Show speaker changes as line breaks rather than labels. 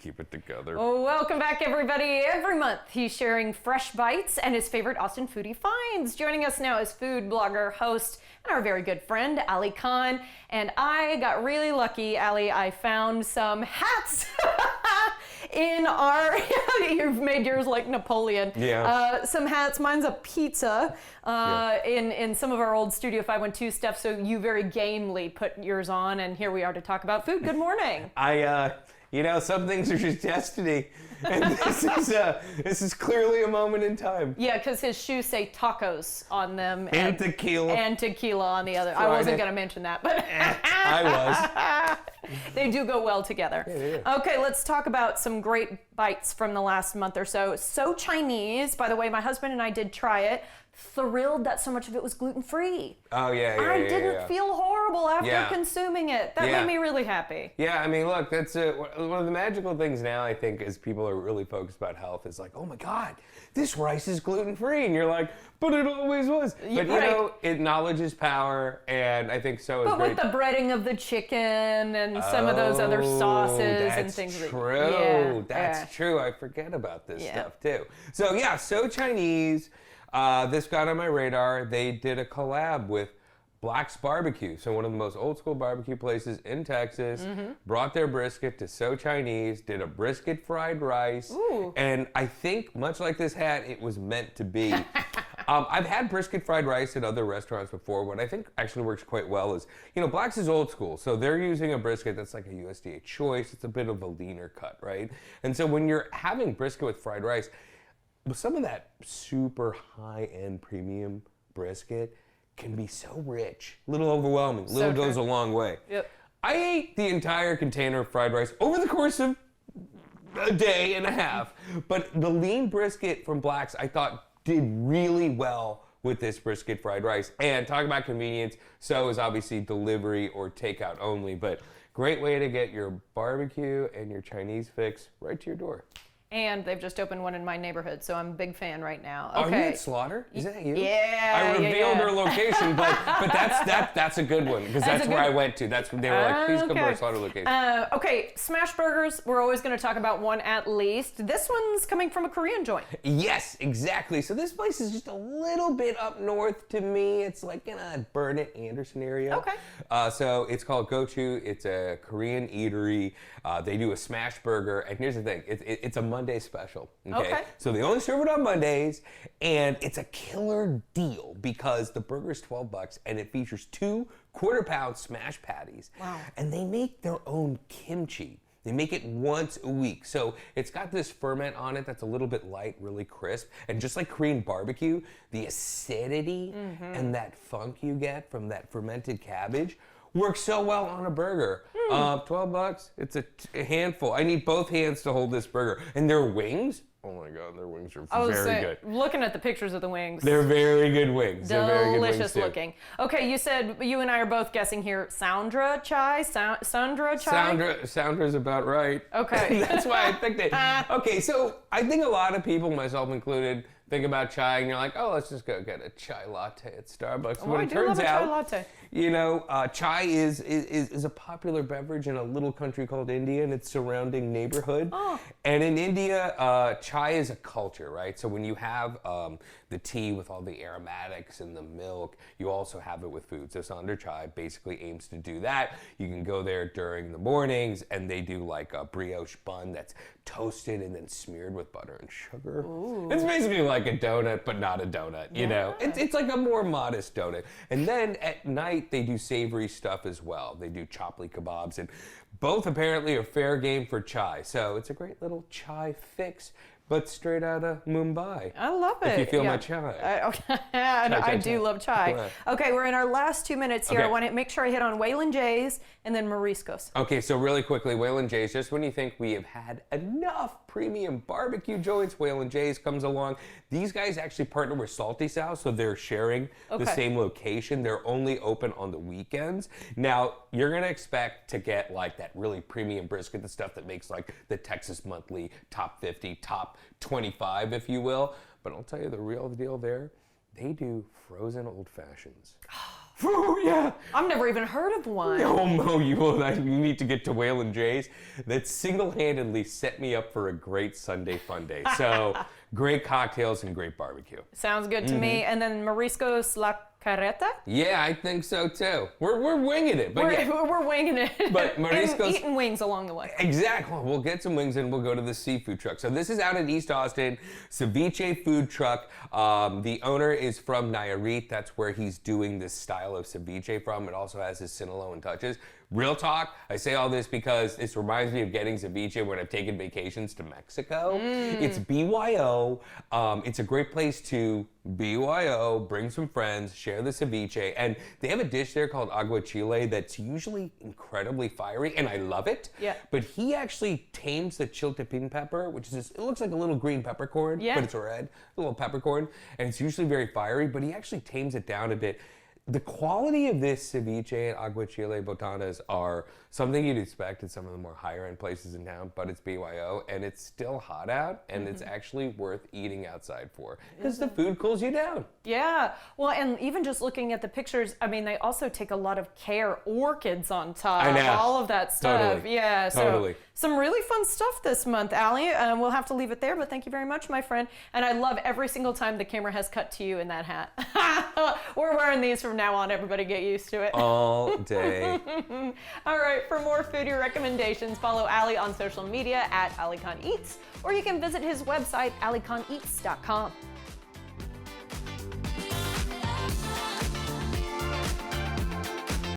Keep it together.
Well, welcome back, everybody. Every month, he's sharing fresh bites and his favorite Austin foodie finds. Joining us now is food blogger, host, and our very good friend, Ali Khan. And I got really lucky, Ali. I found some hats in our, you've made yours like Napoleon.
Yeah.
Some hats. Mine's a pizza in some of our old Studio 512 stuff. So you very gamely put yours on, and here we are to talk about food. Good morning.
You know, some things are just destiny, and this is clearly a moment in time.
Yeah, because his shoes say tacos on them.
And tequila.
And tequila on the other.
Friday.
I wasn't going to mention that, but
I
was. They do go well together.
Yeah.
Okay, let's talk about some great bites from the last month or so. So Chinese. By the way, my husband and I did try it. Thrilled that so much of it was gluten-free.
Oh, yeah.
I didn't feel horrible after consuming it. That made me really happy.
Yeah, I mean, look, that's one of the magical things now, I think, is people are really focused about health. Is like, oh my God, this rice is gluten-free. And you're like, but it always was. But, you know, knowledge is power, and I think so is great.
But with the breading of the chicken and some of those other sauces and things.
That's true. That's true. I forget about this stuff, too. So, yeah, So Chinese. This got on my radar. They did a collab with Black's Barbecue, so one of the most old school barbecue places in Texas. Brought their brisket to So Chinese, did a brisket fried rice, and I think much like this hat, it was meant to be. I've had brisket fried rice at other restaurants before. What I think actually works quite well is, you know, Black's is old school, so they're using a brisket that's like a USDA choice. It's a bit of a leaner cut, right? And so when you're having brisket with fried rice, with some of that super high-end premium brisket can be so rich, a little overwhelming, little goes a long way.
Yep.
I ate the entire container of fried rice over the course of a day and a half, but the lean brisket from Black's I thought did really well with this brisket fried rice. And talk about convenience, So is obviously delivery or takeout only, but great way to get your barbecue and your Chinese fix right to your door.
And they've just opened one in my neighborhood, so I'm a big fan right now.
Okay. Are you at Slaughter? Is that you?
Yeah.
I revealed her location, but that's a good one because that's where I went to. That's when they were like, please come to our Slaughter location.
Okay, smash burgers. We're always going to talk about one at least. This one's coming from a Korean joint.
Yes, exactly. So this place is just a little bit up north to me. It's like in a Burnett Anderson area.
Okay.
So it's called Kochu. It's a Korean eatery. They do a smashed burger, and here's the thing: it's a Monday special. Okay. So they only serve it on Mondays, and it's a killer deal because the burger is $12 and it features 2 quarter-pound smash patties.
Wow.
And they make their own kimchi. They make it once a week. So it's got this ferment on it that's a little bit light, really crisp. And just like Korean barbecue, the acidity and that funk you get from that fermented cabbage works so well on a burger. $12, it's a handful. I need both hands to hold this burger. And their wings, oh my God, their wings are very good.
Looking at the pictures of the wings.
They're very good wings. They're very good wings
delicious looking. Okay, you said, you and I are both guessing here, Soundra Chai? Soundra Chai?
Soundra's about right.
Okay.
That's why I picked it. Okay, so I think a lot of people, myself included, think about chai and you're like, oh, let's just go get a chai latte at Starbucks.
But it turns out, chai latte.
You know, chai is a popular beverage in a little country called India and its surrounding neighborhood.
Oh.
And in India, chai is a culture, right? So when you have the tea with all the aromatics and the milk, you also have it with food. So Soundra Chai basically aims to do that. You can go there during the mornings and they do like a brioche bun that's toasted and then smeared with butter and sugar.
Ooh.
It's basically like a donut, but not a donut, you know? It's like a more modest donut. And then at night, they do savory stuff as well. They do chapli kebabs, and both apparently are fair game for chai. So it's a great little chai fix, but straight out of Mumbai.
I love it.
If you feel my chai.
I do love chai. Okay, we're in our last 2 minutes here.
Okay.
I want to make sure I hit on Waylon J's and then Mariscos.
Okay, so really quickly, Waylon J's, just when you think we have had enough premium barbecue joints, Waylon J's comes along. These guys actually partner with Salty South, so they're sharing the same location. They're only open on the weekends. Now, you're going to expect to get like that really premium brisket, the stuff that makes like the Texas Monthly top 50, top 25, if you will. But I'll tell you the real deal there, they do frozen old fashions. Oh, yeah.
I've never even heard of one.
Oh, Mo, you need to get to Waylon J's. That single-handedly set me up for a great Sunday fun day. So, great cocktails and great barbecue.
Sounds good to me. And then Mariscos La Caretta?
Yeah, I think so too. We're winging it. But
we're winging it.
But Mariscos...
and eating wings along the way.
Exactly. We'll get some wings and we'll go to the seafood truck. So this is out in East Austin, ceviche food truck. The owner is from Nayarit. That's where he's doing this style of ceviche from. It also has his Sinaloan touches. Real talk, I say all this because this reminds me of getting ceviche when I've taken vacations to Mexico. It's BYO. It's a great place to BYO, bring some friends, share the ceviche, and they have a dish there called aguachile that's usually incredibly fiery, and I love it.
Yeah.
But he actually tames the chiltepin pepper, which is this, it looks like a little green peppercorn, but it's red, a little peppercorn, and it's usually very fiery, but he actually tames it down a bit. The quality of this ceviche and aguachile botanas are something you'd expect at some of the more higher end places in town, but it's BYO and it's still hot out and it's actually worth eating outside for because the food cools you down.
Yeah, well, and even just looking at the pictures, I mean, they also take a lot of care. Orchids on top,
I know.
all of that stuff.
Totally.
Yeah, so
Totally.
some really fun stuff this month, Allie. We'll have to leave it there, but thank you very much, my friend. And I love every single time the camera has cut to you in that hat. We're wearing these from now on. Everybody get used to it.
All day.
All right, for more foodie recommendations, follow Ali on social media at Ali Khan Eats, or you can visit his website, alikhaneats.com.